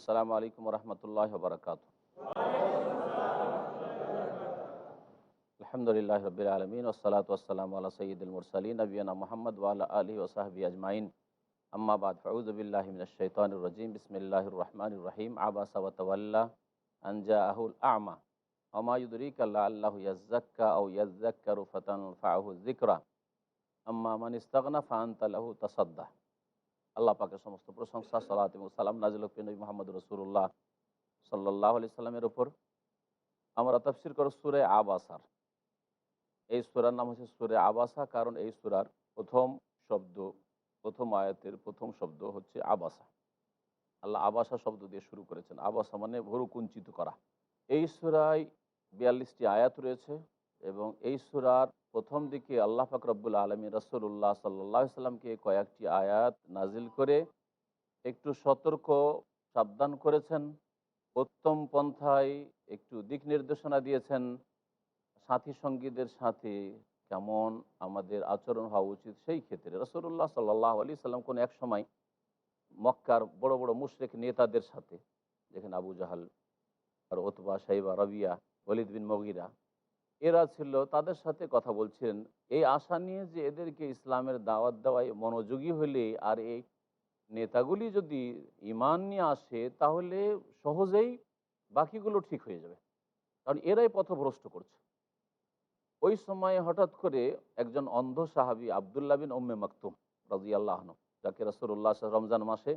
আসসালামু আলাইকুম রহমতুল্লাহ বারকাত। আলহামদুলিল্লাহ রবিল আলমিন ওসলাত ওসালাম আল্লাহ সঈদুল মুরসালিন নবীনা মোহাম্মদ ওয়ালা আলী ওসাহবি আজমাইন আম্মাবাদ ফাউজুবিল্লাহিমিনাশ-শাইতানির রাজিম বিসমিল্লাহির রহমানির রহিম আবাসা ওয়া তাওয়াল্লা আনজা আহুল আমা ওমা ইউদরিকা লাআল্লাহু ইয়াজ্জাক্কা আও ইয়াজ্জাক্কারু ফাতানফাআহু যিকরা আম্মা মান ইস্তাগনা ফাআনতা লাহু তাসাদ্দাহ। আল্লাহ পাকের সমস্ত প্রশংসা, সালাত এবং সালাম নাজিল হোক নবী মুহাম্মদ রাসূলুল্লাহ সাল্লাল্লাহু আলাইহি সাল্লামের উপর। আমরা তাফসীর করব সূরা আবাসার। এই সূরার নাম হচ্ছে সূরা আবাসা, কারণ এই সূরার প্রথম আয়াতের প্রথম শব্দ হচ্ছে আবাসা। আল্লাহ আবাসা শব্দ দিয়ে শুরু করেছেন। আবাসা মানে ভুরু কুঞ্চিত করা। এই সূরায় ৪২টি আয়াত রয়েছে এবং এই সূরার প্রথম দিকে আল্লাহ পাক রব্বুল আলামিন রাসূলুল্লাহ সাল্লাল্লাহু আলাইহি সাল্লামকে কয়েকটি আয়াত নাজিল করে একটু সতর্ক সাবধান করেছেন, উত্তম পন্থায় একটু দিক নির্দেশনা দিয়েছেন, সাথী সঙ্গীদের সাথে কেমন আমাদের আচরণ হওয়া উচিত সেই ক্ষেত্রে। রাসূলুল্লাহ সাল্লাল্লাহু আলাইহি সাল্লাম কোন এক সময় মক্কার বড় বড় মুশরিক নেতাদের সাথে, যেখানে আবু জাহাল আর উতবা, শাইবা, রাবিয়া, ওয়ালিদ বিন মুগীরা এরা ছিল, তাদের সাথে কথা বলছিলেন এই আশা নিয়ে যে এদেরকে ইসলামের দাওয়াত দেওয়ায় মনোযোগী হলে আর এই নেতাগুলি যদি ঈমান নিয়ে আসে তাহলে সহজেই বাকিগুলো ঠিক হয়ে যাবে, কারণ এরাই পথভ্রষ্ট করছে। ওই সময় হঠাৎ করে একজন অন্ধ সাহাবী আবদুল্লাহ বিন উম্মে মাকতুম রাদিয়াল্লাহু আনহু, যাকে রাসূলুল্লাহ রমজান মাসে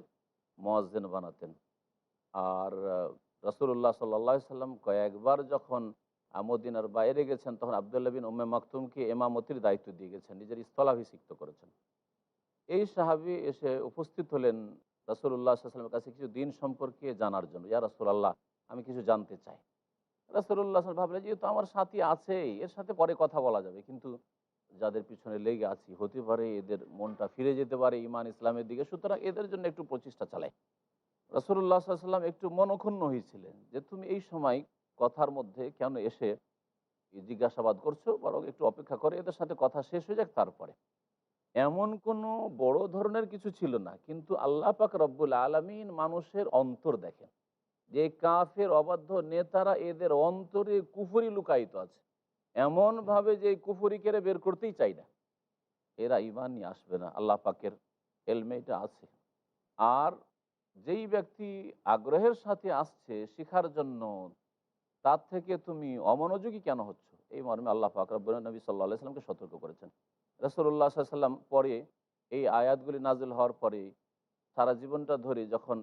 মুয়াজ্জিন বানাতেন, আর রাসূলুল্লাহ সাল্লাল্লাহু আলাইহি সাল্লাম কয়েকবার যখন মদিনার বাইরে গেছেন তখন আবদুল্লাহ বিন উম্মে মাকতুমকে ইমামতির দায়িত্ব দিয়ে গেছেন, নিজের স্থলাভিষিক্ত করেছেন। এই সাহাবী এসে উপস্থিত হলেন রাসূলুল্লাহ সাল্লাল্লাহু আলাইহি ওয়াসাল্লামের কাছে কিছু দিন সম্পর্কে জানার জন্য। ইয়া রাসূলুল্লাহ, আমি কিছু জানতে চাই। রাসূলুল্লাহ সাল্লাল্লাহু আলাইহি ওয়াসাল্লাম ভাবলেন যেহেতু আমার সাথী আছেই, এর সাথে পরে কথা বলা যাবে, কিন্তু যাদের পিছনে লেগে আছি হতে পারে এদের মনটা ফিরে যেতে পারে ঈমান ইসলামের দিকে, সুতরাং এদের জন্য একটু প্রচেষ্টা চালাই। রাসূলুল্লাহ সাল্লাল্লাহু আলাইহি ওয়াসাল্লাম একটু মনক্ষুণ্ণ হয়েছিলেন যে তুমি এই সময় কথার মধ্যে কেন এসে জিজ্ঞাসাবাদ করছো, বরং একটু অপেক্ষা করে এদের সাথে কথা শেষ হয়ে যাক তারপরে। এমন কোনো বড় ধরনের কিছু ছিল না, কিন্তু আল্লাহ পাক রব্বুল আলামিন মানুষের অন্তর দেখেন, যে কাফের অবাধ্য নেতারা এদের অন্তরে কুফরি লুকায়িত আছে, এমনভাবে যে কুফরি কেড়ে বের করতেই চাই না, এরা ঈমান নিয়ে আসবে না, আল্লাহ পাকের এলমে এটা আছে। আর যেই ব্যক্তি আগ্রহের সাথে আসছে শিখার জন্য, তার থেকে তুমি অমনোযোগী কেন হচ্ছ, এই মর্মে আল্লাহ পাক রব্বুল নবী সাল্লাল্লাহু আলাইহি সাল্লামকে সতর্ক করেছেন। রাসূলুল্লাহ সাল্লাল্লাহু আলাইহি সাল্লাম পরে এই আয়াতগুলি নাজিল হওয়ার পরে সারা জীবনটা ধরে যখন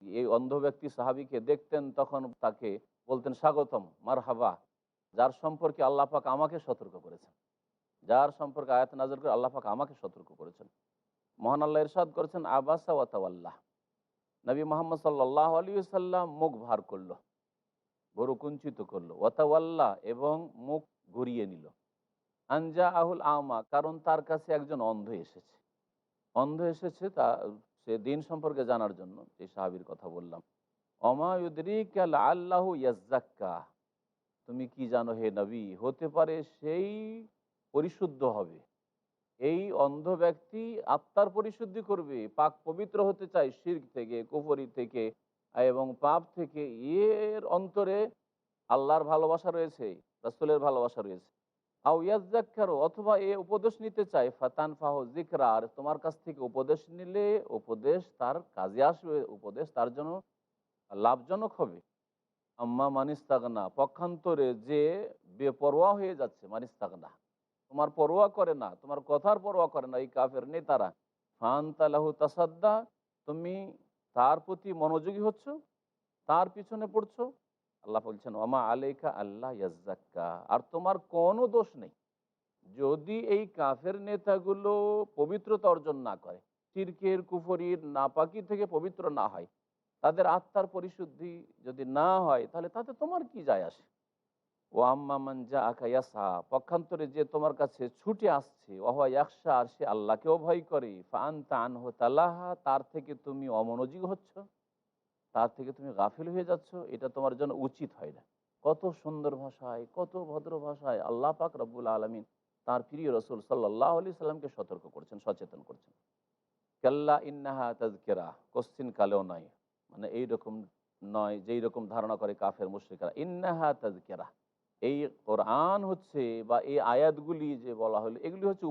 এই অন্ধ ব্যক্তি সাহাবীকে দেখতেন তখন তাকে বলতেন স্বাগতম, মারহাবা, যার সম্পর্কে আল্লাহ পাক আমাকে সতর্ক করেছেন, যার সম্পর্কে আয়াত নাজিল করে আল্লাহ পাক আমাকে সতর্ক করেছেন। মহান আল্লাহ ইরশাদ করেছেন আবাসা ওয়া তাওয়াল্লাহ। নবী মুহাম্মদ সাল্লাল্লাহু আলাইহি ওয়াসাল্লাম মুখ ভার করলো, ভুরু কুঞ্চিত করলো, ওয়া তাওয়াল্লা এবং মুখ ঘুরিয়ে নিল, আনজা আহুল আমা, কারণ তার কাছে একজন অন্ধ এসেছে তা সে দিন সম্পর্কে জানার জন্য, যে সাহাবীর কথা বললাম। অমা ইউদরিকা লাআল্লাহু ইয়াজ্জাক্কা, তুমি কি জানো হে নবী, হতে পারে সেই পরিশুদ্ধ হবে। এই অন্ধ ব্যক্তি আত্মার পরিশুদ্ধি করবে, পাক পবিত্র হতে চায় শিরক থেকে, কুফরি থেকে এবং পাপ থেকে। এর অন্তরে আল্লাহর ভালোবাসা রয়েছে, রাসূলের ভালোবাসা রয়েছে। আও ইয়াজ্জাক্কারু, অথবা এ উপদেশ নিতে চায়, ফাতানফাহু যিকরা, আর তোমার কাছ থেকে উপদেশ নিলে উপদেশ তার কাজে আসবে, উপদেশ তার জন্য লাভজনক হবে। আম্মা মানিস্তাগনা, পক্ষান্তরে যে বেপরোয়া হয়ে যাচ্ছে, মানিস্তাগনা তোমার পরোয়া করে না, তোমার কথার পরোয়া করে না, এই কাফের নেতারা, ফান্তা লাহু তাসাদ্দা, তুমি তার প্রতি মনোযোগী হচ্ছ, তার পিছনে পড়ছো। আল্লাহ বলছেন ওমা আলাইকা আল্লাহ ইয়াজ্জাক্কা, আর তোমার কোনো দোষ নেই যদি এই কাফের নেতাগুলো পবিত্রতা অর্জন না করে, শিরকের, কুফরির, নাপাকি থেকে পবিত্র না হয়, তাদের আত্মার পরিশুদ্ধি যদি না হয়, তাহলে তাতে তোমার কি যায় আসে। ও আম্মা মান জাআকা ইয়াসা, পক্ষান্তরে যে তোমার কাছে ছুটে আসছে, ওয়া ইয়াখশা, আর সে আল্লাহকেও ভয় করে, ফাআনতা আনহু তালাহা, তার থেকে তুমি অমনোযোগী হচ্ছ, তার থেকে তুমি গাফিল হয়ে যাচ্ছ, এটা তোমার জন্য উচিত হয় না। কত সুন্দর ভাষায়, কত ভদ্র ভাষায় আল্লাহ পাক রব্বুল আলামিন তার প্রিয় রাসূল সাল্লাল্লাহু আলাইহি সাল্লামকে সতর্ক করছেন, সচেতন করছেন। কাল্লা ইন্নাহা তাযকিরা, কোশ্চিন কালেও নয়, মানে এইরকম নয় যেই রকম ধারণা করে কাফের মুশরিকরা। ইন্নাহা তাযকিরা, এই কোরআন হচ্ছে বা এই আয়াতগুলি যে বলা হলো এগুলি হচ্ছে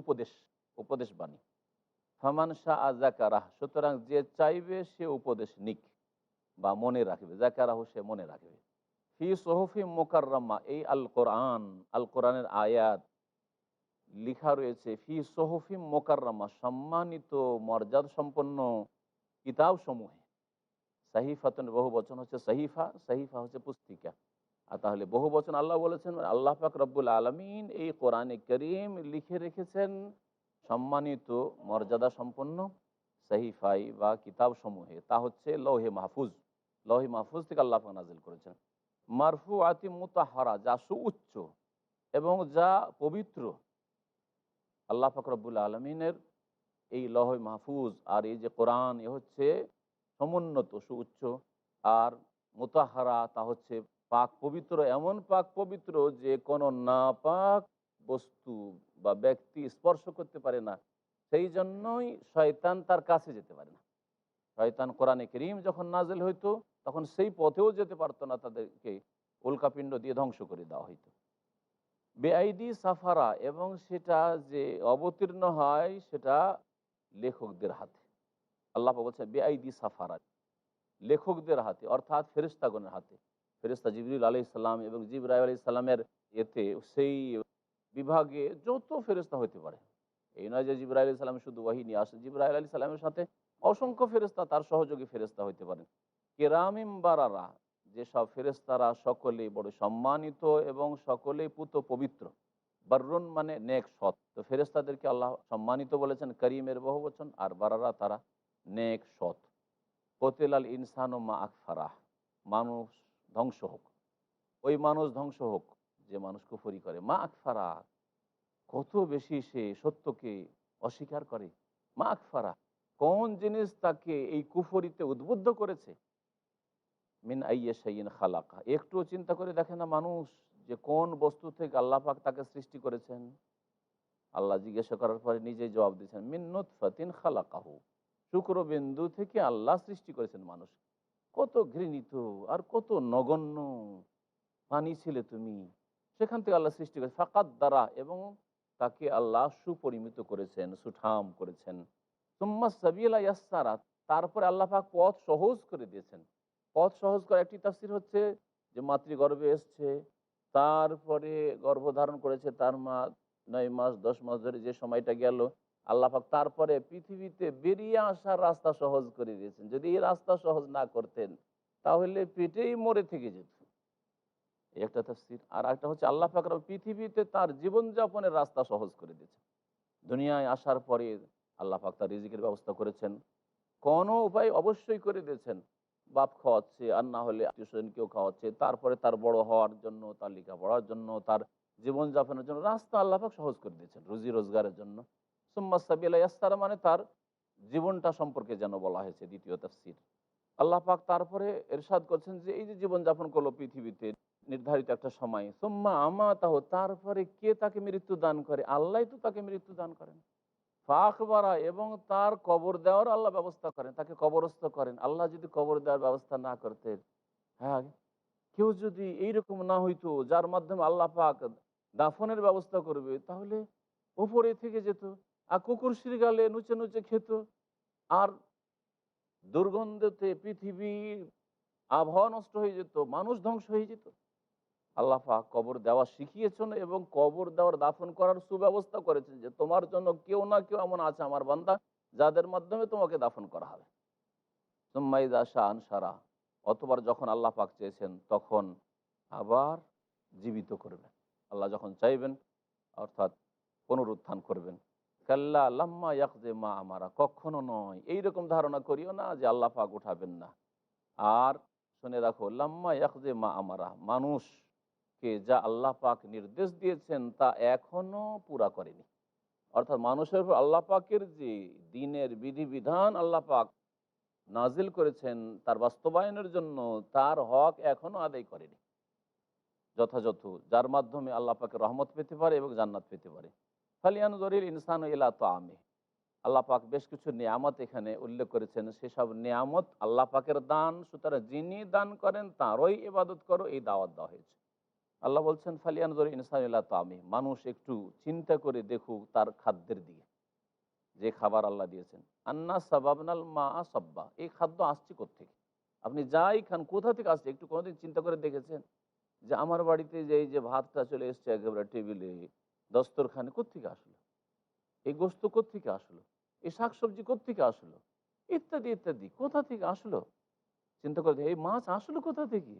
উপদেশ বাণী। ফামান শাআ যাকারাহ, সুতরাং যে চাইবে সে উপদেশ নিক বা মনে রাখবে, যাকারাহু সে মনে রাখবে। ফি সুহুফি মুকাররামা, এই আল কোরআনের আয়াত লিখা রয়েছে ফি সুহুফি মুকাররামা, সম্মানিত মর্যাদা সম্পন্ন কিতাব সমূহে। সাহিফাতুন বহু বচন হচ্ছে সাহিফা, সাহিফা হচ্ছে পুস্তিকা। আর তাহলে বহু বচন আল্লাহ বলেছেন, মানে আল্লাহ পাক রব্বুল আলামিন এই কোরআনে করিম লিখে রেখেছেন সম্মানিত মর্যাদা সম্পন্ন সাহিফাই বা কিতাব সমূহে। তা হচ্ছে লৌহে মাহফুজ, লৌহে মাহফুজ থেকে আল্লাহ পাক নাজিল করেছেন। মারফু আতি মুতাহারা, যা সুউচ্চ এবং যা পবিত্র। আল্লাহ পাক রব্বুল আলমিনের এই লৌহে মাহফুজ আর এই যে কোরআন, এ হচ্ছে সমুন্নত সুউচ্চ। আর মুতাহারা, তা হচ্ছে পাক পবিত্র, এমন পাক পবিত্র যে কোনো নাপাক বস্তু বা ব্যক্তি স্পর্শ করতে পারে না। সেই জন্যই শয়তান তার কাছে যেতে পারে না। শয়তান কোরআনে করিম যখন নাজিল হইতো তখন সেই পথেও যেতে পারতো না, তাদেরকে উল্কাপিণ্ড দিয়ে ধ্বংস করে দেওয়া হইতো। বেআইডি সাফারা, এবং সেটা যে অবতীর্ণ হয় সেটা লেখকদের হাতে। আল্লাহ বলছে বেআইডি সাফারা, লেখকদের হাতে, অর্থাৎ ফেরেশতাগণের হাতে। ফেরেশতা জিবরিল আলাইহিস সালাম এবং জিবরাইল আলাইহিস সালামের এতে সেই বিভাগে যত ফেরেশতা হতে পারে। এই নয় যে জিবরাইল আলাইহিস সালাম শুধু ওহী নিয়ে আসে, জিবরাইল আলাইহিস সালামের সাথে অসংখ্য ফেরেশতা, তার সহযোগী ফেরেশতা হতে পারেন। কিরামিম বারারা, যেসব ফেরেশতারা সকলেই বড় সম্মানিত এবং সকলেই পুত পবিত্র। বাররুন মানে নেক, সৎ। তো ফেরেশতাদেরকে আল্লাহ সম্মানিত বলেছেন, করিমের বহুবচন, আর বারারা তারা নেক, সৎ। কতিলাল ইনসানু মা আকফারাহ, মানুষ ধ্বংস হোক, ওই মানুষ ধ্বংস হোক যে মানুষ কুফরি করে। মা আকফারা, কত বেশি সে সত্যকে অস্বীকার করে। মা আকফারা, কোন জিনিস তাকে এই কুফরিতে উদ্বুদ্ধ করেছে। মিন আইয়্যি শাইইন খালাকা, একটুও চিন্তা করে দেখে না মানুষ যে কোন বস্তু থেকে আল্লাহ পাক তাকে সৃষ্টি করেছেন। আল্লাহ জিজ্ঞাসা করার পরে নিজেই জবাব দিয়েছেন, মিন নুতফাতিন খালাকাহু, শুক্রবিন্দু থেকে আল্লাহ সৃষ্টি করেছেন মানুষ। কত ঘৃণিত আর কত নগণ্য পানি ছিলে তুমি, সেখান থেকে আল্লাহ সৃষ্টি করেছেন। ফাকাদ দ্বারা, এবং তাকে আল্লাহ সুপরিমিত করেছেন, সুঠাম করেছেন। সুম্মা সাবিলা ইয়াসসারা, তারপরে আল্লাহ পাক পথ সহজ করে দিয়েছেন। পথ সহজ করার একটি তাফসীর হচ্ছে যে মাতৃগর্ভে এসছে, তারপরে গর্ভধারণ করেছে, তার মা ৯ মাস ১০ মাস ধরে যে সময়টা গেল, আল্লাহ পাক তারপরে পৃথিবীতে বেরিয়ে আসার রাস্তা সহজ করে দিয়েছেন। যদি এই রাস্তা সহজ না করতেন তাহলে পেটেই মরে থেকে যেত, এই একটা তাফসীর। আর একটা হচ্ছে আল্লাহ পাক পৃথিবীতে তার জীবনযাপনের রাস্তা সহজ করে দিয়েছেন। দুনিয়ায় আসার পরে আল্লাহ পাক তার রিজিকের ব্যবস্থা করেছেন, কোনো উপায় অবশ্যই করে দিয়েছেন। বাপ খাওয়াচ্ছে, আর না হলে আত্মীয় স্বজনকেও খাওয়াচ্ছে, তারপরে তার বড় হওয়ার জন্য, তার লেখাপড়ার জন্য, তার জীবনযাপনের জন্য রাস্তা আল্লাহ পাক সহজ করে দিয়েছেন, রুজি রোজগারের জন্য। সুম্মা সাবিলা ইয়াসসারা মানে তার জীবনটা সম্পর্কে যেন বলা হয়েছে, দ্বিতীয় তাফসীর। আল্লাহ পাক তারপরে এরশাদ করছেন যে এই যে জীবনযাপন করলো পৃথিবীতে নির্ধারিত একটা সময়, সুম্মা আমাতাহু, তারপরে কে তাকে মৃত্যু দান করে? আল্লাহই তো তাকে মৃত্যু দান করেন। ফাখবারা, এবং তার কবর দেওয়ার আল্লাহ ব্যবস্থা করেন, তাকে কবরস্থ করেন। আল্লাহ যদি কবর দেওয়ার ব্যবস্থা না করতেন, হ্যাঁ, কেউ যদি এইরকম না হইতো যার মাধ্যমে আল্লাহ পাক দাফনের ব্যবস্থা করবে, তাহলে উপরে থেকে যেত আর কুকুর শিরগালে নুচে নুচে খেত, আর দুর্গন্ধতে পৃথিবীর আবহাওয়া নষ্ট হয়ে যেত, মানুষ ধ্বংস হয়ে যেত। আল্লাহ পাক কবর দেওয়া শিখিয়েছেন এবং কবর দেওয়ার দাফন করার সুব্যবস্থা করেছেন, যে তোমার জন্য কেউ না কেউ এমন আছে আমার বান্দা যাদের মাধ্যমে তোমাকে দাফন করা হবে। সুম্মাইদা শাহ আনসারা, অতবার যখন আল্লাহ পাক চেয়েছেন তখন আবার জীবিত করবেন। আল্লাহ যখন চাইবেন অর্থাৎ পুনরুত্থান করবেন। কাল্লা লাম্মা ইয়াকযি মা আমারা, কখনো নয়, এইরকম ধারণা করিও না যে আল্লাহ পাক উঠাবেন না। আর শুনে রাখো, লাম্মা ইয়াকযি মা আমারা, মানুষকে যা আল্লাহ পাক নির্দেশ দিয়েছেন তা এখনো পুরা করেনি। অর্থাৎ মানুষের উপর আল্লাহ পাকের যে দ্বীনের বিধিবিধান আল্লাহ পাক নাজিল করেছেন তার বাস্তবায়নের জন্য, তার হক এখনো আদায় করেনি যথাযথ, যার মাধ্যমে আল্লাহ পাকের রহমত পেতে পারে এবং জান্নাত পেতে পারে। ফালিয়ানজুরিল ইনসানু ইলা তাআমিহি, আল্লাহ পাক বেশ কিছু নিয়ামত এখানে উল্লেখ করেছেন, সেসব নিয়ামত আল্লাহ পাকের দান, সুতরাং যিনি দান করেন তাঁরই ইবাদত করো, এই দাওয়াত দেওয়া হয়েছে। আল্লাহ বলছেন ফালিয়ানজুর ইনসানিল্লাহ তামি, মানুষ একটু চিন্তা করে দেখুক তার খাদ্যের দিকে, যে খাবার আল্লাহ দিয়েছেন। আন্না সাবাবনাল মা সাব্বা, এই খাদ্য আসছে কোত্থেকে, আপনি যাই খান কোথা থেকে আসছে, একটু কোনোদিন চিন্তা করে দেখেছেন যে আমার বাড়িতে যে এই যে ভাতটা চলে এসছে একেবারে টেবিলে দস্তরখানে, কোত্থেকে আসলো, এই গোস্ত কোত্থেকে আসলো, এই শাকসবজি কোত্থেকে আসলো, ইত্যাদি ইত্যাদি কোথা থেকে আসলো, চিন্তা করে এই মাছ আসলো কোথা থেকে,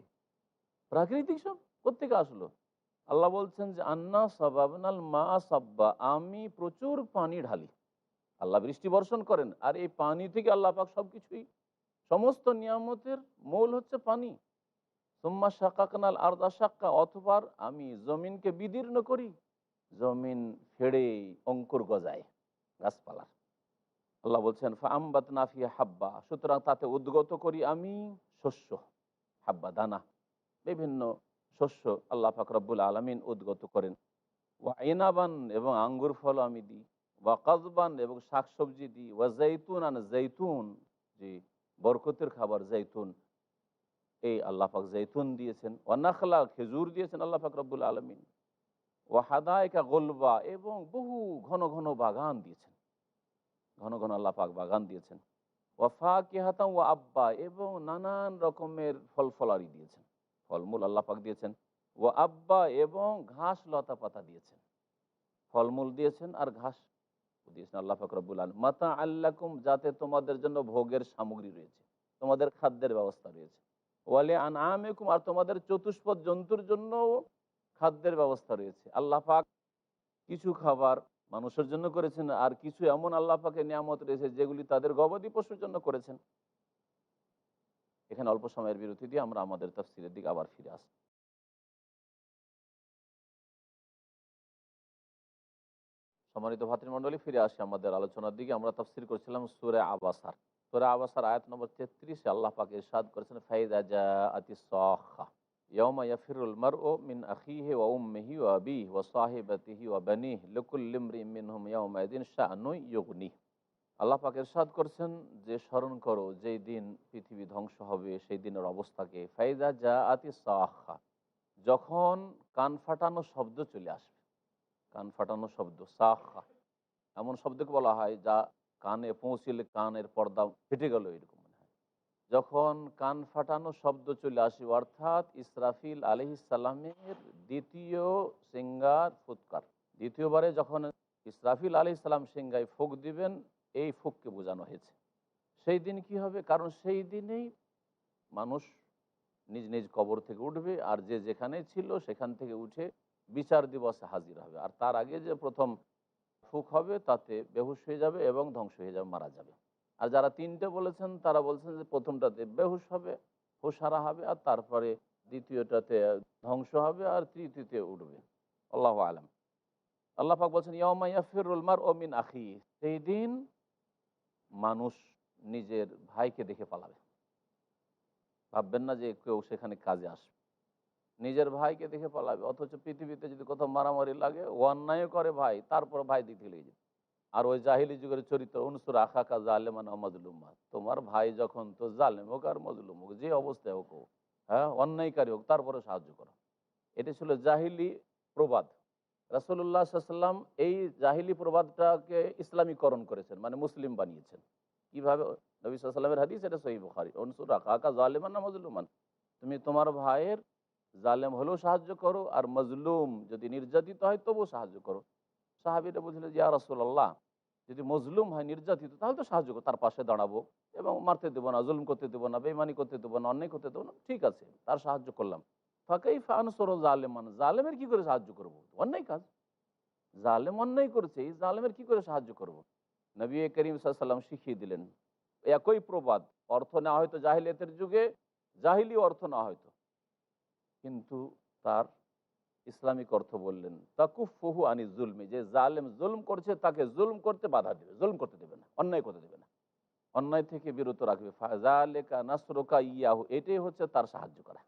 প্রাকৃতিক সব কোত্থেকে আসলো। আল্লাহ বলছেন যে আন্না সাবাবনাল মা সাব্বা, আমি প্রচুর পানি ঢালি, আল্লাহ বৃষ্টি বর্ষণ করেন, আর এই পানি থেকে আল্লাহ পাক সবকিছুই, সমস্ত নিয়ামতের মূল হচ্ছে পানি। সুম্মা শাকাকনাল আরদা শাক্কা, অথবা আমি জমিনকে বিদীর্ণ করি, জমিন ফেড়ে অঙ্কুর গজায় গাছপালার। আল্লাহ বলছেন ফাআমবাত নাফিয়া হাব্বা, সুতরাং তাতে উদ্গত করি আমি শস্য, হাব্বা দানা, বিভিন্ন শস্য আল্লাহ পাক রব্বুল আলামিন উদ্গত করেন। ওয়া ইনাবান, এবং আঙ্গুর ফল আমি দিই, ওয়া কাজবান, এবং শাকসবজি দিই, ওয়া জৈতুন, আন জৈতুন, যে বরকতের খাবার জৈতুন, এই আল্লাহ পাক জৈতুন দিয়েছেন। ওয়া নাখলা, খেজুর দিয়েছেন আল্লাহ পাক রব্বুল আলামিন। ওয়া হাদায়েকা গোলবা, এবং বহু ঘন ঘন বাগান দিয়েছেন, ঘন ঘন আল্লাহ পাক বাগান দিয়েছেন। ওয়া ফাকিহাতাম ওয়া আব্বা, এবং নানান রকমের ফল ফলারি দিয়েছেন, ফলমূল আল্লাহ পাক দিয়েছেন। ওয়া আব্বা, এবং ঘাস লতা পাতা দিয়েছেন, ফলমূল দিয়েছেন আর ঘাস দিয়েছেন আল্লাহ পাক রব্বুল আলামিন। মাতা আল্লাকুম, যাতে তোমাদের জন্য ভোগের সামগ্রী রয়েছে, তোমাদের খাদ্যের ব্যবস্থা রয়েছে। ওয়ালি আনআমিকুম, আর তোমাদের চতুষ্পদ জন্তুর জন্য খাদ্যের ব্যবস্থা রয়েছে। আল্লাহ পাক কিছু খাবার মানুষের জন্য করেছেন, আর কিছু এমন আল্লাহ পাকের নিয়ামত রয়েছে যেগুলি তাদের গবাদি পশুর জন্য করেছেন। এখানে অল্প সময়ের বিরতি দিয়ে আমরা আমাদের তাফসীরের দিকে আবার ফিরে আসি। সম্মানিত ভাতৃমণ্ডলী, ফিরে আসি আমাদের আলোচনার দিকে। আমরা তাফসীর করছিলাম সূরা আবাসার। সূরা আবাসার আয়াত নম্বর 33-এ আল্লাহ পাক ইরশাদ করেছেন ফাইযা জাআতিস সাখা ইয়াওমা ইয়াফিরুল মারউ মিন আখিহি ওয়া উম্মিহি ওয়া আবিহি ওয়া সাহিবাতিহি ওয়া বানিহি লিকুল্লি ইমরিইন মিনহুম ইয়াওমাইযিন শাআনুন ইউগনিহি। আল্লাহ পাক ইরশাদ করছেন যে স্মরণ করো যেই দিন পৃথিবী ধ্বংস হবে, সেই দিনের অবস্থাকে। ফাইযা জাআতিস সাখা, যখন কান ফাটানো শব্দ চলে আসবে। কান ফাটানো শব্দ, সাখা এমন শব্দকে বলা হয় যা কানে পৌঁছলে কানের পর্দা ফেটে গেল, এরকম মনে হয়। যখন কান ফাটানো শব্দ চলে আসবে, অর্থাৎ ইসরাফিল আলাইহিস সালামের দ্বিতীয় সিঙ্গার ফুৎকার, দ্বিতীয়বারে যখন ইসরাফিল আলাইহিস সালাম সিঙ্গায় ফুঁক দিবেন, এই ফুঁককে বোঝানো হয়েছে। সেই দিন কি হবে? কারণ সেই দিনেই মানুষ নিজ নিজ কবর থেকে উঠবে, আর যে যেখানে ছিল সেখান থেকে উঠে বিচার দিবসে হাজির হবে। আর তার আগে যে প্রথম ফুক হবে তাতে বেহুশ হয়ে যাবে এবং ধ্বংস হয়ে যাবে, মারা যাবে। আর যারা তিনটে বলেছেন তারা বলছেন যে প্রথমটাতে বেহুশ হবে, হুঁশহারা হবে, আর তারপরে দ্বিতীয়টাতে ধ্বংস হবে, আর তৃতীয়তে উঠবে। আল্লাহু আলাম। আল্লাহ পাক বলছেন ইয়াউমা ইয়াফিরুল মারউ মিন আখি, সেই দিন মানুষ নিজের ভাইকে দেখে পালাবে। ভাববেন না যে কেউ সেখানে কাজে আসবে, নিজের ভাইকে দেখে পালাবে। অথচ পৃথিবীতে যদি কোথাও মারামারি লাগে, ও অন্যায় করে ভাই, তারপর ভাই দিকে লেগে যেত। আর ওই জাহিলি যুগের চরিত্র, উনসুর আখাকা জালেমান মাজলুমা, তোমার ভাই যখন তো জালেম হোক আর মজলুম হোক, যে অবস্থায় হোক, হ্যাঁ অন্যায়কারী হোক, তারপরে সাহায্য করো। এটা ছিল জাহিলি প্রবাদ। রাসূলুল্লাহ সাল্লাল্লাহু আলাইহি ওয়াসাল্লাম এই জাহিলি প্রবাদটাকে ইসলামীকরণ করেছেন, মানে মুসলিম বানিয়েছেন। কিভাবে? নবী সাল্লাল্লাহু আলাইহি ওয়াসাল্লামের হাদিস, এটা সহিহ বুখারী। উনসুর আখাকা জালেমান মাজলুমান, তুমি তোমার ভাইয়ের জালেম হলেও সাহায্য করো, আর মজলুম যদি নির্যাতিত হয় তবুও সাহায্য করো। সাহাবীরা বলছিলেন যে ইয়া রাসূলুল্লাহ, যদি মজলুম হয়, নির্যাতিত, তাহলে তো সাহায্য করো, তার পাশে দাঁড়াবো এবং মারতে দেবো না, জুলুম করতে দেবো না, বেঈমানি করতে দেবো না, অন্যায় করতে দেবো না, ঠিক আছে, তার সাহায্য করলাম। ফাকাইফা আনসুরু জালেমান, জালেমের কি করে সাহায্য করবো? অন্যায় কাজ, জালেম অন্যায় করেছে, এই জালেমের কি করে সাহায্য করব? নবী করিম সাল্লাল্লাহু আলাইহি ওয়াসাল্লাম শিখিয়ে দিলেন একই প্রবাদ, অর্থ নেওয়া হয়তো জাহিলিয়াতের যুগে, জাহিলি অর্থ নেওয়া হয়তো, কিন্তু তার ইসলামিক অর্থ বললেন তাকুফুহু আনি জুলমি, যে জালেম জুলম করছে তাকে জুলম করতে বাধা দেবে, জুলম করতে দেবে না, অন্যায় করতে দেবে না, অন্যায় থেকে বিরত রাখবে। ফাযালিকা নাসরুকা ইয়াহু, এটাই হচ্ছে তার সাহায্য করা।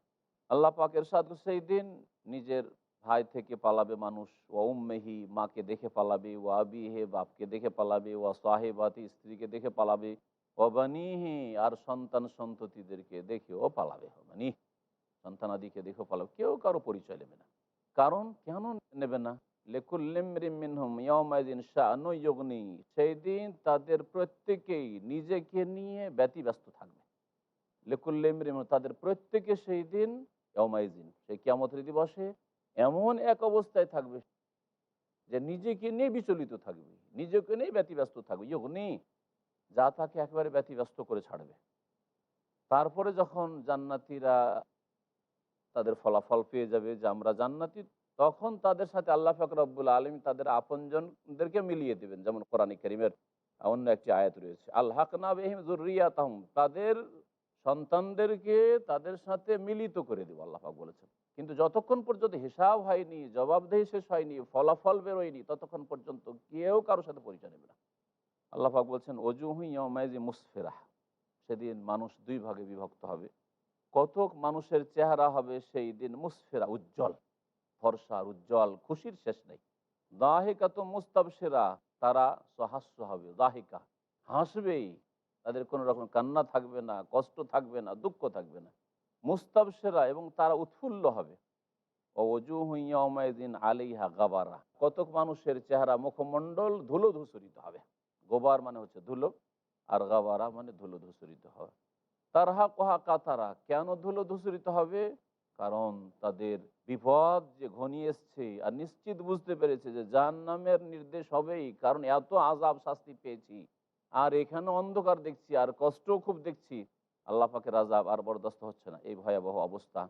আল্লাহ পাক ইরশাদ, সেই দিন নিজের ভাই থেকে পালাবে মানুষ, ও উম্মেহি মাকে দেখে পালাবে, ও আবিহে বাপকে দেখে পালাবে, ও সাহেবাতি স্ত্রীকে দেখে পালাবে, ও বানিহি আর সন্তান সন্ততিদেরকে দেখেও পালাবে, মানে সন্তানাদিকে দেখেও পালাবে, কেউ কারো পরিচয় নেবে না। কারণ কেন নেবে না? সেই দিন তাদের প্রত্যেকেই নিজেকে নিয়ে ব্যতিব্যস্ত থাকবে। লেকুল্লিমরিম তাদের প্রত্যেকে সেই দিন ইয়াউমাইজিন সেই কিয়ামতের দিবসে এমন এক অবস্থায় থাকবে যে নিজেকে নিয়ে বিচলিত থাকবে, নিজেকে নিয়ে ব্যতিব্যস্ত থাকবে। ইয়গনি যা তাকে একেবারে ব্যতিব্যস্ত করে ছাড়বে। তারপরে যখন জান্নাতীরা তাদের ফলাফল পেয়ে যাবে যে আমরা জান্নাতি, তখন তাদের সাথে আল্লাহ পাক রব্বুল আলামিন তাদের আপনজনদেরকে মিলিয়ে দেবেন। যেমন কোরআন কারীমের অন্য একটি আয়াত রয়েছে, আলহাকনা বিহিম যুররিয়াতাহুম, তাদের সন্তানদেরকে তাদের সাথে মিলিত করে দেব, আল্লাহ পাক বলেছেন। কিন্তু যতক্ষণ পর্যন্ত হিসাব হয়নি, জবাবদেহি শেষ হয়নি, ফলাফল বেরোয়নি, ততক্ষণ পর্যন্ত কেউ কারোর সাথে পরিচয় নেবে না। আল্লাহ পাক বলছেন ওজুহু ইয়াউমাইযিন মুসফিরাহ, সেদিন মানুষ দুই ভাগে বিভক্ত হবে। কতক মানুষের চেহারা হবে সেই দিন মুসফেরা, উজ্জ্বল, ফর্সা উজ্জ্বল, খুশির শেষ নেই। দাহিকা তো মুস্তাবশেরা, তারা সহাস্য হবে, দাহিকা হাসবেই, তাদের কোনো রকম কান্না থাকবে না, কষ্ট থাকবে না, দুঃখ থাকবে না। মুস্তাবশেরা, এবং তারা উৎফুল্ল হবে। ও ওজুহু ইয়াউমাইযিন আলাইহা গাবারা, কতক মানুষের চেহারা মুখমণ্ডল ধুলো ধূসরিত হবে। গোবার মানে হচ্ছে ধুলো, আর গাবারা মানে ধুলো ধূসরিত হবে। তারহা কোহা কাতারা, কেন ধুলো ধূসরিত হবে? কারণ তাদের বিপদ যে ঘনিয়ে এসছে, আর নিশ্চিত বুঝতে পেরেছে যে জাহান্নামের নির্দেশ হবেই, কারণ এত আযাব শাস্তি পেয়েছি, আর এখানে অন্ধকার দেখছি, আর কষ্টও খুব দেখছি, আল্লাহ পাকের আযাব আর বরদাস্ত হচ্ছে না, এই ভয়াবহ অবস্থা।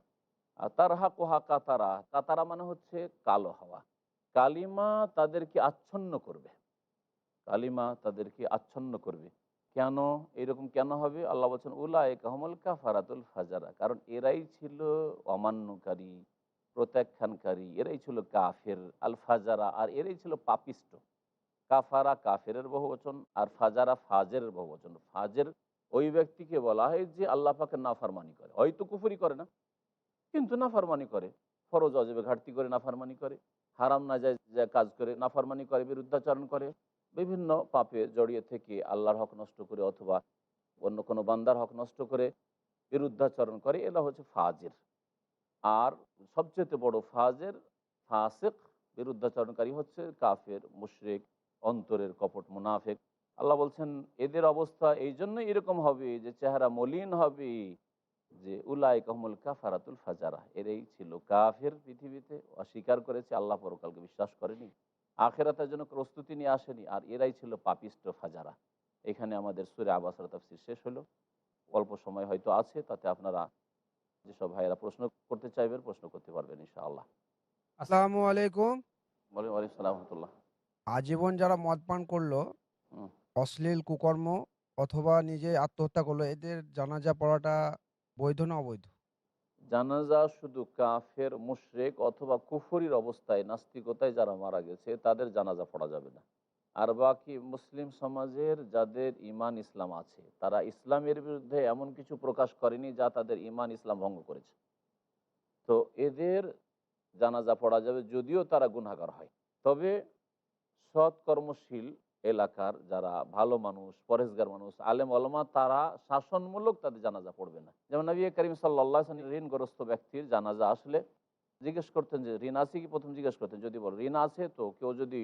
আর তারহা কোহা কাতারা, কাতারা মানে হচ্ছে কালো হাওয়া। কালিমা তাদেরকে আচ্ছন্ন করবে, কালিমা তাদেরকে আচ্ছন্ন করবে। কেন এরকম কেন হবে? আল্লাহ বলছেন উলাইকা হুমুল কাফারাতুল ফাজারা, কারণ এরাই ছিল অমান্যকারী, প্রত্যাখ্যানকারী, এরাই ছিল কাফের, আল ফাজারা, আর এরাই ছিল পাপিষ্ট। কাফারা কাফেরের বহুবচন, আর ফাজারা ফাজেরের বহুবচন। ফাজের ওই ব্যক্তিকে বলা হয় যে আল্লাহ পাকের নাফরমানি করে, হয়তো কুফরি করে না কিন্তু নাফরমানি করে, ফরজ অজেবে ঘাটতি করে নাফরমানি করে, হারাম নাজায়েজ কাজ করে নাফরমানি করে, বিরুদ্ধাচরণ করে, বিভিন্ন পাপে জড়িয়ে থেকে আল্লাহর হক নষ্ট করে অথবা অন্য কোনো বান্দার হক নষ্ট করে বিরুদ্ধাচরণ করে, এরা হচ্ছে ফাজের। আর সবচেয়ে বড় ফাজের, ফাসিক, বিরুদ্ধাচরণকারী হচ্ছে কাফের, মুশরিক, অন্তরের কপট মুনাফিক। আল্লাহ বলছেন এদের অবস্থা এই জন্যই এরকম হবে যে চেহারা মলিন হবে, যে উলাইকা হুমুল কাফারাতুল ফাজারা, এরাই ছিল কাফের, পৃথিবীতে অস্বীকার করেছে, আল্লাহ পরকালকে বিশ্বাস করেনি, আখেরাতের জন্য প্রস্তুতি নিয়ে আসেনি, আর এরাই ছিল পাপিষ্ট ফাজারা। এখানে আমাদের সূরা আবাসের তাফসীর শেষ হলো। অল্প সময় হয়তো আছে, তাতে আপনারা যেসব ভাইয়েরা প্রশ্ন করতে চাইবেন প্রশ্ন করতে পারবেন ইনশাআল্লাহ। আসসালামু আলাইকুম। বলেন ওয়ালাইকুম সালাম ওয়া রাহমাতুল্লাহ। আজীবন যারা মদ পান করলো, হুম। অশ্লীল কুকর্ম অথবা নিজে আত্মহত্যা করলো, এদের জানাজা পড়াটা বৈধ না অবৈধ? জানাজা শুধু কাফের, মুশরিক অথবা কুফরির অবস্থায়, নাস্তিকতায় যারা মারা গেছে তাদের জানাজা পড়া যাবে না। আর বাকি মুসলিম সমাজের যাদের ইমান ইসলাম আছে, তারা ইসলামের বিরুদ্ধে এমন কিছু প্রকাশ করেনি যা তাদের ইমান ইসলাম ভঙ্গ করেছে, তো এদের জানাজা পড়া যাবে, যদিও তারা গুনাহগার হয়। তবে সৎ কর্মশীল এলাকার যারা ভালো মানুষ, পরেজগার মানুষ, আলেম ওলামা, তারা শাসনমূলক তাদের জানাজা পড়বে না। যেমন নবী করিম সাল্লাল্লাহু আলাইহি ওয়াসাল্লাম ঋণগ্রস্ত ব্যক্তির জানাজা আসলে জিজ্ঞেস করতেন যে ঋণ আছে কি, প্রথম জিজ্ঞেস করতেন, যদি বল ঋণ আছে তো কেউ যদি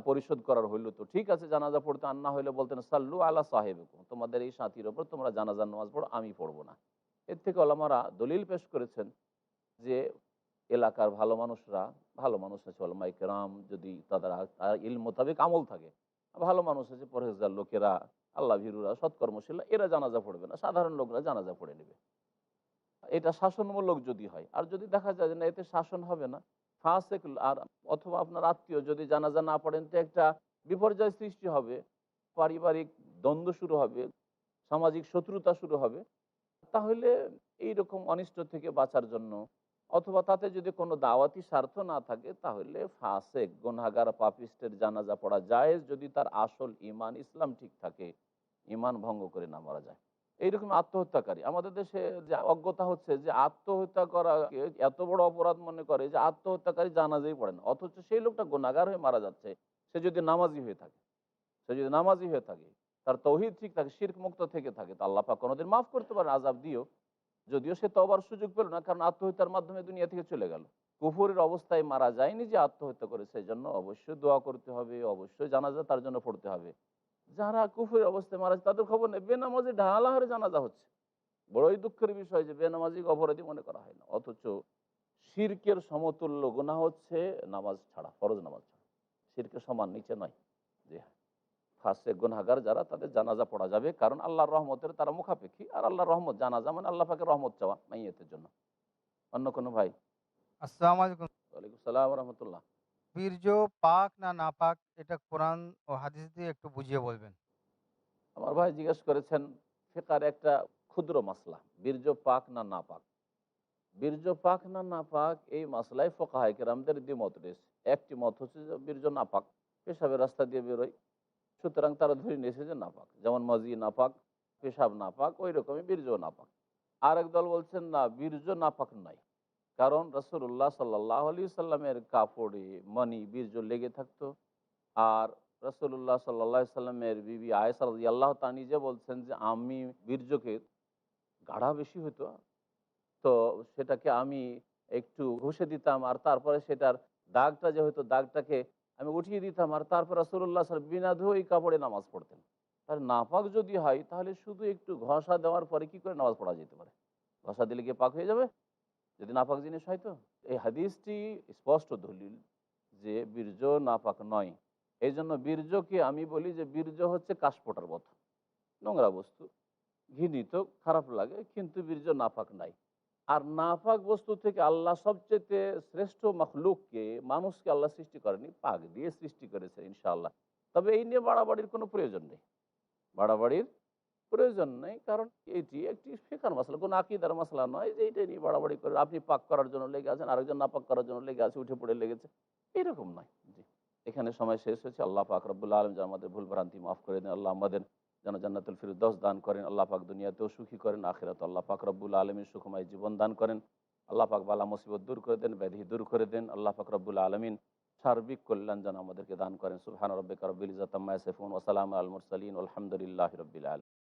পরিশোধ করার হইলো তো ঠিক আছে জানাজা পড়তে, আর না হইলে বলতেন সাল্লু আলা সাহেবিকুম, তোমাদের এই সাথীর ওপর তোমরা জানাজার নামাজ পড়ো, আমি পড়বো না। এর থেকে ওলামারা দলিল পেশ করেছেন যে এলাকার ভালো মানুষরা, ভালো মানুষ আছে ওলামায়ে কেরাম, যদি তাদের ইলম মোতাবেক আমল থাকে, ভালো মানুষ আছে পরহেজগার লোকেরা, আল্লাহ ভীরুরা, সৎকর্মশীল, এরা জানাজা পড়বে না, সাধারণ লোকরা জানাজা পড়ে নেবে। এটা শাসনমূলক যদি হয়। আর যদি দেখা যায় যে না এতে শাসন হবে না, ফাসেক আর অথবা আপনার আত্মীয় যদি জানাজা না পড়েন, তো একটা বিপর্যয় সৃষ্টি হবে, পারিবারিক দ্বন্দ্ব শুরু হবে, সামাজিক শত্রুতা শুরু হবে, তাহলে এইরকম অনিষ্ট থেকে বাঁচার জন্য, অথবা তাতে যদি কোনো দাওয়াতি স্বার্থ না থাকে, তাহলে ফাসেক, গুনাহগার, পাপিস্টের জানাজা পড়া জায়েজ, যদি তার আসল ইমান ইসলাম ঠিক থাকে, ইমান ভঙ্গ করে না মারা যায়। এইরকম আত্মহত্যাকারী আমাদের দেশে যে অজ্ঞতা হচ্ছে যে আত্মহত্যা করাকে এত বড় অপরাধ মনে করে যে আত্মহত্যাকারী জানাজাই পড়ে না, অথচ সেই লোকটা গুনাহগার হয়ে মারা যাচ্ছে। সে যদি নামাজি হয়ে থাকে, সে যদি নামাজি হয়ে থাকে, তার তৌহিদ ঠিক থাকে, শিরক মুক্ত থেকে থাকে, তো আল্লাহ পাক কোনোদিন মাফ করতে পারেন, আযাব দিও। যদিও সে তওবার সুযোগ পেল না, কারণ আত্মহত্যার মাধ্যমে দুনিয়া থেকে চলে গেল। কুফরের অবস্থায় মারা যায়নি যে আত্মহত্যা করে, সেই জন্য অবশ্যই দোয়া করতে হবে, অবশ্যই জানাজা তার জন্য পড়তে হবে। যারা কুফরের অবস্থায় মারা যায় তাদের খবর নেই, বেনামাজি ঢালাহারে জানাজা হচ্ছে। বড়ই দুঃখের বিষয় যে বেনামাজি অপরাধী মনে করা হয় না, অথচ শিরকের সমতুল্য গুনাহ হচ্ছে নামাজ ছাড়া, ফরজ নামাজ ছাড়া। শিরকের সমান নিচে নয়। জি হ্যাঁ, ফাসেক গুনাহগার যারা, তাদের জানাজা পড়া যাবে, কারণ আল্লাহর রহমতের তারা মুখাপেক্ষী। আর আল্লাহর রহমত, জানাজা মানে আল্লাহ পাকের রহমত চাওয়া মাইয়াতের জন্য। অন্য কোনো ভাই? আসসালামু আলাইকুম। ওয়ালাইকুম সালাম রহমতুল্লাহ। বীর্য পাক না নাপাক এটা কোরআন ও হাদিস দিয়ে একটু বুঝিয়ে বলবেন। আমার ভাই জিজ্ঞেস করেছেন ফিকার একটা ক্ষুদ্র মাসলা, বীর্য পাক না না পাক। বীর্য পাক না না পাক এই মাসলায় ফোকাহায়ে কেরামদের দ্বিমত রয়েছে। একটি মত হচ্ছে যে বীর্য নাপাক, পেশাবের রাস্তা দিয়ে বেরোয়, সুতরাং তারা ধরে নিয়েছে যে নাপাক। যেমন মাজি নাপাক, পেশাব নাপাক, ওই রকমই বীর্য নাপাক। আর এক দল বলছেন না, বীর্য নাপাক নয়, কারণ রাসূলুল্লাহ সাল্লাল্লাহু আলাইহি সাল্লামের কাপড়ে মনি বীর্য লেগে থাকতো। আর রাসূলুল্লাহ সাল্লাল্লাহু আলাইহি সাল্লামের বিবি আয়েশা রাদিয়াল্লাহু তাআলা নিজে বলছেন যে আমি বীর্যকে গাঢ় বেশি হতো, তো সেটাকে আমি একটু ঘষে দিতাম, আর তারপরে সেটার দাগটা যে হতো দাগটাকে আমি উঠিয়ে দিতাম, আর তারপর রাসূলুল্লাহ বিনা ধুয়ে কাপড়ে নামাজ পড়তেন। আর নাপাক যদি হয় তাহলে শুধু একটু ঘষা দেওয়ার পরে কি করে নামাজ পড়া যেতে পারে? ঘষা দিলে কি পাক হয়ে যাবে যদি নাপাক জিনিস হয়? তো এই হাদিসটি স্পষ্ট দলিল যে বীর্য নাপাক নয়। এই জন্য বীর্যকে আমি বলি যে বীর্য হচ্ছে কাশপোটার মতো নোংরা বস্তু, ঘৃণিত, খারাপ লাগে, কিন্তু বীর্য নাপাক নাই। আর নাপাক বস্তু থেকে আল্লাহ সবচেয়ে শ্রেষ্ঠ মখলুককে, মানুষকে আল্লাহ সৃষ্টি করেনি, পাক দিয়ে সৃষ্টি করেছে ইনশাআল্লাহ। তবে এই নিয়ে বাড়াবাড়ির কোনো প্রয়োজন নেই, বাড়াবাড়ির প্রয়োজন নেই, কারণ এটি একটি ফিকহার মাসলা, কোনো আকীদার মাসলা নয় যে এটা নিয়ে বাড়াবাড়ি করে আপনি পাক করার জন্য লেগে আছেন, আরেকজন নাপাক করার জন্য লেগে আছে, উঠে পড়ে লেগেছে, এরকম নয়। জি, এখানে সময় শেষ হয়েছে। আল্লাহ পাক রব্বুল আলামিন যেন আমাদের ভুল ভ্রান্তি মাফ করে দেন। আল্লাহ আমাদের যেন জান্নাতুল ফিরদৌস দান করেন। আল্লাহ পাক দুনিয়াতেও সুখী করেন, আখিরাতে আল্লাহ পাক রব্বুল আলামিন সুখময় জীবন দান করেন। আল্লাহ পাক বালা মুসিবত দূর করে দেন, ব্যাধি দূর করে দেন। আল্লাহ পাক রব্বুল আলামিন সার্বিক কল্যাণ যেন আমাদেরকে দান করেন। সুবহান রাব্বিকা রব্বিল ইজ্জাতি আম্মা ইয়াসিফুন ওয়া সালামুন আলাল মুরসালিন ওয়ালহামদুলিল্লাহি রাব্বিল আলামিন।